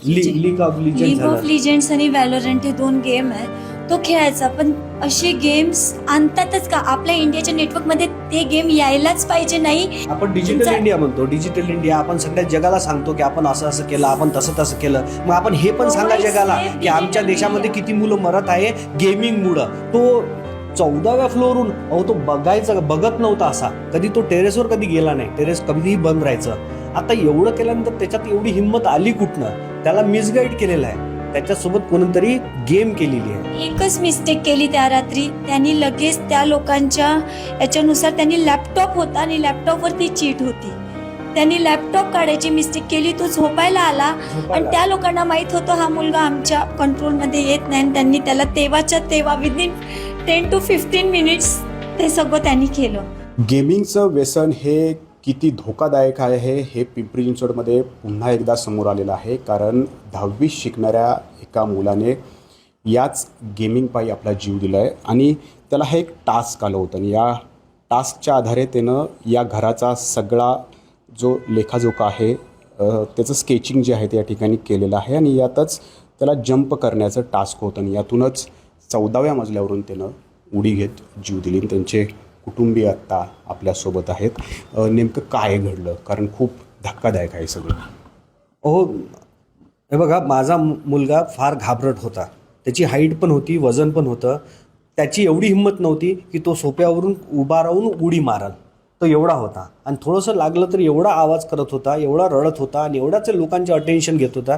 League of legends आणि व्हॅलोरंट हे 2 game आहे. तो खेळायचा, पण असे गेम्स आणतातच का आपल्या इंडियाच्या नेटवर्कमध्ये? ते गेम यायलाच पाहिजे. नाही, आपण डिजिटल इंडिया म्हणतो, डिजिटल इंडिया. आपण सगळ्या जगाला सांगतो की आपण असं असं केलं, आपण तसं तसं केलं. मग आपण हे पण सांगा जगाला की आमच्या देशामध्ये किती मुलं मरत आहे गेमिंगमुळं. तो 14व्या फ्लोअरहून तो बघत नव्हता असा कधी. तो टेरेसवर कधी गेला नाही, टेरेस कधीही बंद राहायचं. आता एवढं केल्यानंतर त्याच्यात एवढी हिंमत आली कुठनं? त्याला मिसगाईड केलेलं आहे, त्याच्यासोबत कोणीतरी गेम केलेली आहे. एकच मिस्टेक केली त्या रात्री. त्यांनी लगेच त्या लोकांच्या याच्यानुसार त्यांनी लॅपटॉप होता आणि लॅपटॉपवरती चीट होती. त्यांनी लॅपटॉप काढायची मिस्टेक केली. तो झोपायला आला आणि त्या लोकांना माहित होतं हा मुलगा आमच्या कंट्रोलमध्ये येत नाही. त्यांनी त्याला तेव्हाच्या तेव्हा विदिन 10 to 15 मिनिट्स ते सगळं त्यांनी केलं. गेमिंगचं व्यसन हे किती धोकादायक आहे हे पिंपरी चिंचवडमध्ये पुन्हा एकदा समोर आलेलं आहे. कारण 10वी शिकणाऱ्या एका मुलाने याच गेमिंगपायी आपला जीव दिला आहे आणि त्याला हा एक टास्क आलं होतं आणि या टास्कच्या आधारे त्यानं या घराचा सगळा जो लेखाजोखा आहे त्याचं स्केचिंग जे आहे ते या ठिकाणी केलेलं आहे आणि यातच त्याला जंप करण्याचं टास्क होतं आणि यातूनच 14व्या मजल्यावरून त्यानं उडी घेत जीव दिली. त्यांचे कुटुंबीय आत्ता आपल्यासोबत आहेत. नेमकं काय घडलं? कारण खूप धक्कादायक आहे सगळं. हे बघा, माझा मुलगा फार घाबरट होता. त्याची हाईट पण होती, वजन पण होतं. त्याची एवढी हिंमत नव्हती की तो सोप्यावरून उभा राहून उडी मारल. तो एवढा होता आणि थोडंसं लागलं तर एवढा आवाज करत होता, एवढा रडत होता आणि एवढाच लोकांचे अटेन्शन घेत होता.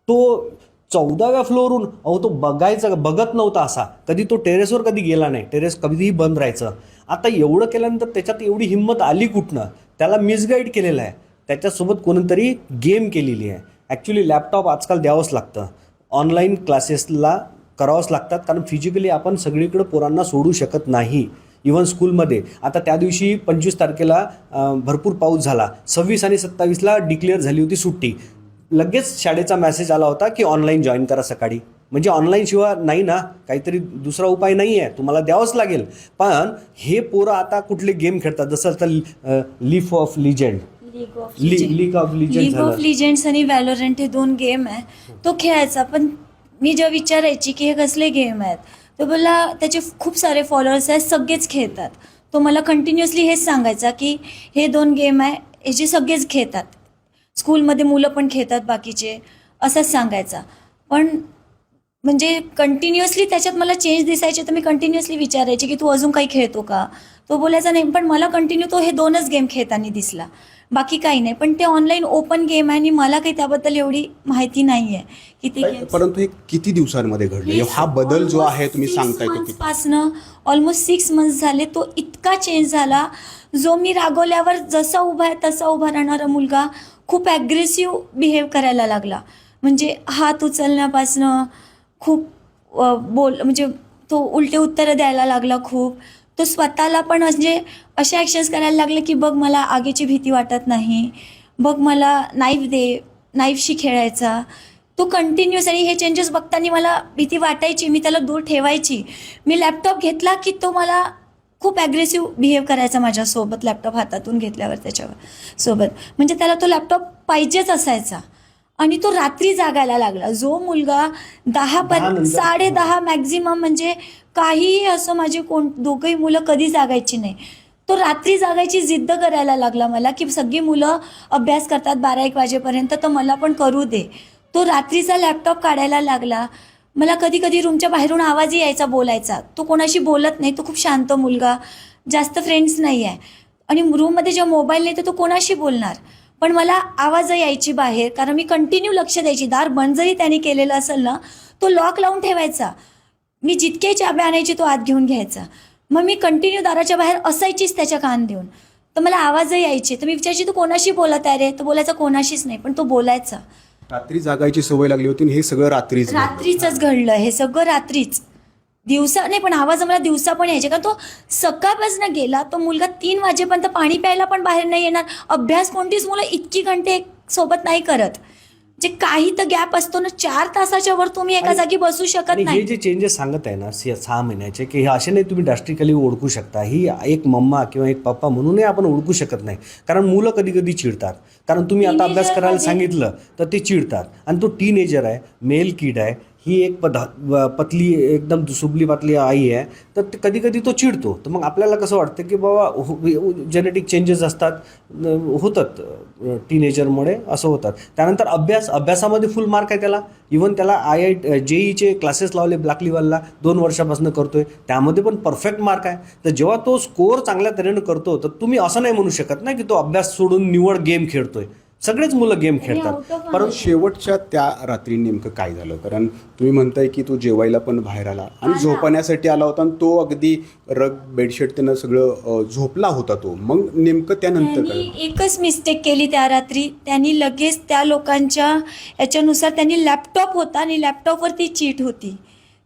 तो 14व्या फ्लोअरहून तो बघत नव्हता असा कधी. तो टेरेसवर कधी गेला नाही, टेरेस कधीही बंद राहायचं. आता एवढं केल्यानंतर त्याच्यात एवढी हिंमत आली कुठनं? त्याला मिसगाईड केलेलं आहे, त्याच्यासोबत कोणीतरी गेम केलेली आहे. ॲक्च्युली लॅपटॉप आजकाल द्यावंच लागतं, ऑनलाईन क्लासेसला करावंच लागतात, कारण फिजिकली आपण सगळीकडे पोरांना सोडू शकत नाही. इव्हन स्कूलमध्ये आता त्या दिवशी 25 तारखेला भरपूर पाऊस झाला, 26 आणि 27ला डिक्लेअर झाली होती सुट्टी. लगेच शाळेचा मेसेज आला होता की ऑनलाईन जॉईन करा सकाळी. म्हणजे ऑनलाईन शिवाय नाही ना, काहीतरी दुसरा उपाय नाही आहे, तुम्हाला द्यावंच लागेल. पण हे पोरं आता कुठले गेम खेळतात, जसं आता लीग ऑफ लिजेंड्स आणि व्हॅलोरंट हे 2 गेम आहे. तो खेळायचा, पण मी जेव्हा विचारायची की हे कसले गेम आहेत, तो बोलला त्याचे खूप सारे फॉलोअर्स आहेत, सगळेच खेळतात. तो मला कंटिन्युअसली हेच सांगायचा की हे 2 गेम आहे, हे जे सगळेच खेळतात, स्कूलमध्ये मुलं पण खेळतात बाकीचे, असंच सांगायचा. पण म्हणजे कंटिन्युअसली त्याच्यात मला चेंज दिसायचे. तर मी कंटिन्युअसली विचारायचे की तू अजून काही खेळतो का? तो बोलायचा नाही. पण मला कंटिन्यू तो हे 2च गेम खेळताना दिसला, बाकी काही नाही. पण ते ऑनलाईन ओपन गेम आहे आणि मला काही त्याबद्दल एवढी माहिती नाही आहे की ते गेम. परंतु हे किती दिवसांमध्ये घडलं हा बदल जो आहे तुम्ही सांगताय तो? पासनं ऑलमोस्ट 6 मंथ्स झाले. तो इतका चेंज झाला. जो मी रागवल्यावर जसा उभा आहे तसा उभा राहणारा मुलगा खूप ॲग्रेसिव्ह बिहेव करायला लागला. म्हणजे हात उचलण्यापासनं खूप म्हणजे तो उलटे उत्तरं द्यायला लागला खूप. तो स्वतःला पण म्हणजे असे ॲक्शन्स करायला लागले की बघ मला आगीची भीती वाटत नाही, बघ मला नाईफ दे, नाईफशी खेळायचा. तो कंटिन्युअस. आणि हे चेंजेस बघताना मला भीती वाटायची, मी त्याला दूर ठेवायची. मी लॅपटॉप घेतला की तो मला खूप ॲग्रेसिव्ह बिहेव करायचा माझ्यासोबत, लॅपटॉप हातातून घेतल्यावर त्याच्यावर सोबत. म्हणजे त्याला तो लॅपटॉप पाहिजेच असायचा. आणि तो रात्री जागायला लागला. जो मुलगा 10-10:30 मॅक्झिमम, म्हणजे काहीही असं, माझी दोघंही मुलं कधी जागायची नाही, तो रात्री जागायची जिद्द करायला लागला मला की सगळी मुलं अभ्यास करतात 12-1 वाजेपर्यंत, तर मला पण करू दे. तो रात्रीचा लॅपटॉप काढायला लागला. मला कधी कधी रूमच्या बाहेरून आवाजही यायचा बोलायचा. तो कोणाशी बोलत नाही, तो खूप शांत मुलगा, जास्त फ्रेंड्स नाही आहे. आणि रूममध्ये जेव्हा मोबाईल नाही तर तो कोणाशी बोलणार. पण मला आवाज यायची बाहेर, कारण मी कंटिन्यू लक्ष द्यायची. दार बंद जरी त्याने केलेलं असेल ना, तो लॉक लावून ठेवायचा. मी जितके चाबी आणायची तो आत घेऊन घ्यायचा. मग मी कंटिन्यू दाराच्या बाहेर असायचीच त्याच्या कान देऊन. तर मला आवाजही यायचे. तर मी विचारायची तू कोणाशी बोलत आहे रे? तो बोलायचा कोणाशीच नाही, पण तो बोलायचा. रात्री जागायची सवय लागली होती. हे सगळं रात्रीच घडलं. हे सगळं रात्रीच. दिवसा नाही, पण आवाज आम्हाला दिवसा पण यायचे. कारण तो सकाळपासून गेला, तो मुलगा 3 वाजेपर्यंत पाणी प्यायला पण बाहेर नाही येणार. अभ्यास कोणतीच मुलं इतकी घंटे सोबत नाही करत. जे काही तर गॅप असतो ना, 4 तासाच्या वर तुम्ही एका जागी बसू शकत आणि हे नाही. जे चेंजेस सांगत आहे ना 6 महिन्याचे, की हे असे नाही तुम्ही ड्रास्टिकली ओळखू शकता. ही एक मम्मा किंवा एक पप्पा म्हणूनही आपण ओळखू शकत नाही. कारण मुलं कधी कधी चिडतात. कारण तुम्ही आता अभ्यास करायला सांगितलं तर ते चिडतात. आणि तो टीनेजर आहे, मेल किड आहे, ही एक पतली एकदम सुबली पातली आई आहे, तर कधी कधी तो चिडतो. तर मग आपल्याला कसं वाटतं की बाबा जेनेटिक चेंजेस असतात, होतात टीनेजरमुळे असं होतात. त्यानंतर अभ्यासामध्ये फुल मार्क आहे त्याला. इव्हन त्याला JEE क्लासेस लावले ब्लॅक लेवलला 2 वर्षापासून करतोय, त्यामध्ये पण परफेक्ट मार्क आहे. तर जेव्हा तो स्कोअर चांगल्या तऱ्हेनं करतो तर तुम्ही असं नाही म्हणू शकत ना की तो अभ्यास सोडून निवड गेम खेळतोय. सगळेच मुलं गेम खेळतात. परंतु शेवटच्या त्या रात्री नेमकं काय झालं? कारण तुम्ही म्हणताय की तो जेवायला पण बाहेर आला आणि झोपण्यासाठी आला होता आणि तो अगदी रग बेडशीट त्यानं सगळं झोपला होता तो. मग नेमकं त्यानंतर काय? त्यांनी एकच मिस्टेक केली त्या रात्री. त्यांनी लगेच त्या लोकांच्या याच्यानुसार त्यांनी लॅपटॉप होता आणि लॅपटॉपवरती चीट होती.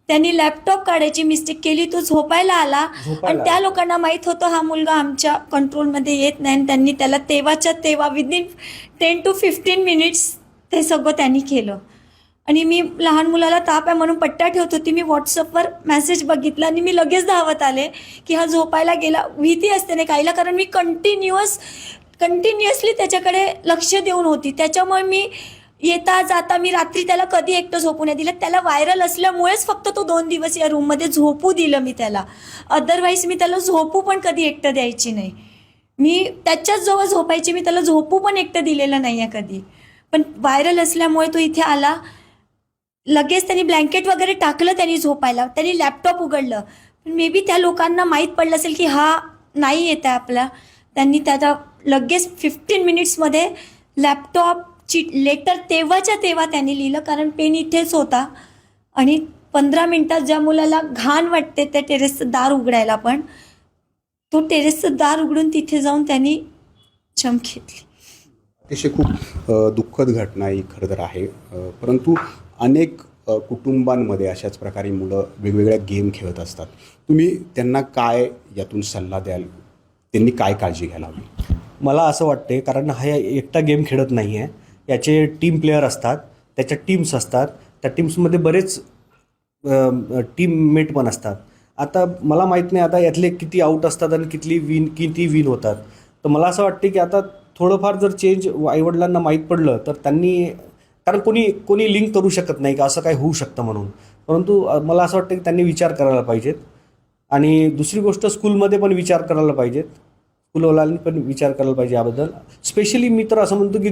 त्यांनी लॅपटॉप काढायची मिस्टेक केली. तो झोपायला आला आणि त्या लोकांना माहीत होतं हा मुलगा आमच्या कंट्रोलमध्ये येत नाही आणि त्यांनी त्याला तेव्हाच्या तेव्हा विदिन 10 to 15 मिनिट्स ते सगळं त्यांनी केलं. आणि मी लहान मुलाला ताप आहे म्हणून पट्ट्या ठेवत होती. मी व्हॉट्सअपवर मेसेज बघितला आणि मी लगेच धावत आले की हा झोपायला गेला. भीती असते नाही काहीला, कारण मी कंटिन्युअसली त्याच्याकडे लक्ष देऊन होती. त्याच्यामुळे मी येता जाता मी रात्री त्याला कधी एकटं झोपू नाही दिलं. त्याला व्हायरल असल्यामुळेच फक्त तो 2 दिवस या रूममध्ये झोपू दिलं मी त्याला. अदरवाईज मी त्याला झोपू पण कधी एकटं द्यायची नाही. मी त्याच्याच जवळ झोपायची, मी त्याला झोपू पण एकटं दिलेलं नाही आहे कधी. पण व्हायरल असल्यामुळे तो इथे आला. लगेच त्यांनी ब्लँकेट वगैरे टाकलं त्यांनी झोपायला. त्यांनी लॅपटॉप उघडलं. पण मे बी त्या लोकांना माहीत पडलं असेल की हा नाही येत आहे आपला. त्यांनी त्याचा लगेच 15 मिनिट्समध्ये लॅपटॉपची लेटर तेव्हाच्या तेव्हा त्यांनी लिहिलं, कारण पेन इथेच होता. आणि 15 मिनिटात ज्या मुलाला घाण वाटते त्या टेरेसचं दार उघडायला, पण तो टेरेसचं दार उघडून तिथे जाऊन त्यांनी चम घेतली. अतिशय खूप दुःखद घटना ही खरं तर आहे. परंतु अनेक कुटुंबांमध्ये अशाच प्रकारे मुलं वेगवेगळ्या गेम खेळत असतात. तुम्ही त्यांना काय यातून सल्ला द्याल? त्यांनी काय काळजी घ्यायला हवी? मला असं वाटते, कारण हा एकटा गेम खेळत नाही आहे. याचे टीम प्लेयर असतात, त्याच्या टीम्स असतात, त्या टीम्समध्ये बरेच टीममेट पण असतात. आता मला माहीत नाही आता यातले किती आऊट असतात आणि किती विन होतात. तर मला असं वाटते की आता थोडंफार जर चेंज आईवडिलांना माहीत पडलं तर त्यांनी, कारण कोणी लिंक करू शकत नाही का असं काय होऊ शकतं म्हणून. परंतु मला असं वाटतं की त्यांनी विचार करायला पाहिजेत. आणि दुसरी गोष्ट, स्कूलमध्ये पण विचार करायला पाहिजेत. स्कूलवाल्यांनी पण विचार करायला पाहिजे याबद्दल. स्पेशली मी तर असं म्हणतो की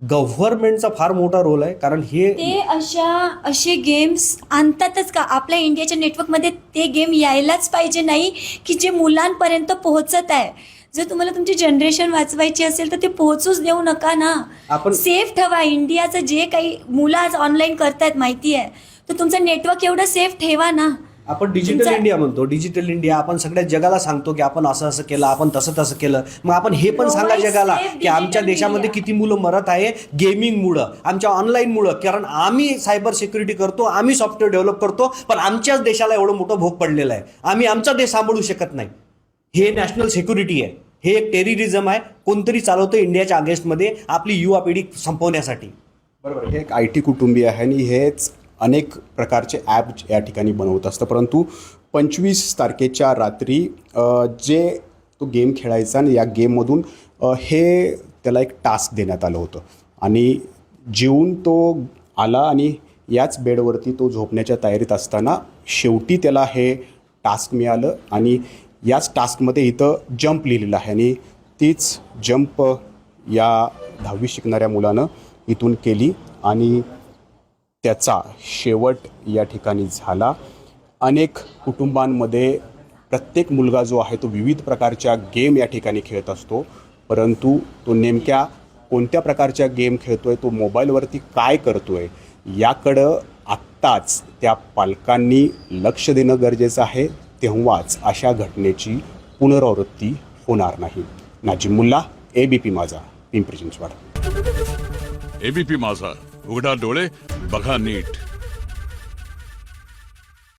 गव्हर्नमेंटचा फार मोठा रोल आहे. कारण ते असे गेम्स आणतातच का आपल्या इंडियाच्या नेटवर्कमध्ये? ते गेम यायलाच पाहिजे नाही की जे मुलांपर्यंत पोहोचत आहे. जर तुम्हाला तुमची जनरेशन वाचवायची असेल तर ते पोहोचूच देऊ नका ना. आपण सेफ ठेवा. इंडियाचं जे काही मुलं आज ऑनलाईन करतायत माहिती आहे, तर तुमचं नेटवर्क एवढं सेफ ठेवा ना. आपण डिजिटल इंडिया म्हणतो, डिजिटल इंडिया. आपण सगळ्या जगाला सांगतो की आपण असं केलं, आपण तसं केलं. मग आपण हे पण सांगा जगाला की आमच्या देशामध्ये किती मुलं मरत आहे गेमिंगमुळं, आमच्या ऑनलाईनमुळं. कारण आम्ही सायबर सिक्युरिटी करतो, आम्ही सॉफ्टवेअर डेव्हलप करतो, पण आमच्याच देशाला एवढं मोठं भोग पडलेलं आहे. आम्ही आमचा देश सांभाळू शकत नाही. हे नॅशनल सिक्युरिटी आहे, हे एक टेररिझम आहे. कोणतरी चालवतं इंडियाच्या अगेन्स्टमध्ये आपली युवा पिढी संपवण्यासाठी. बरोबर. हे एक IT कुटुंबीय आहे आणि हेच अनेक प्रकारचे ॲप या ठिकाणी बनवत असतं. परंतु 25 तारखेच्या रात्री जे तो गेम खेळायचा आणि या गेममधून हे त्याला एक टास्क देण्यात आलं होतं आणि जेवून तो आला आणि याच बेडवरती तो झोपण्याच्या तयारीत असताना शेवटी त्याला हे टास्क मिळालं. आणि याच टास्कमध्ये इथं जंप लिहिलेलं आहे आणि तीच जंप या 10वी शिकणाऱ्या मुलानं इथून केली आणि त्याचा शेवट या ठिकाणी झाला. अनेक कुटुंबांमध्ये प्रत्येक मुलगा जो आहे तो विविध प्रकारच्या गेम या ठिकाणी खेळत असतो, परंतु तो नेमक्या कोणत्या प्रकारच्या गेम खेळतो आहे, तो मोबाईलवरती काय करतो आहे, याकडं आत्ताच त्या पालकांनी लक्ष देणं गरजेचं आहे. तेव्हाच अशा घटनेची पुनरावृत्ती होणार नाही. नाजिम मुल्ला, ABP माझा, पिंपरी चिंचवड. ABP माझा, उघडा डोळे बघा नीट.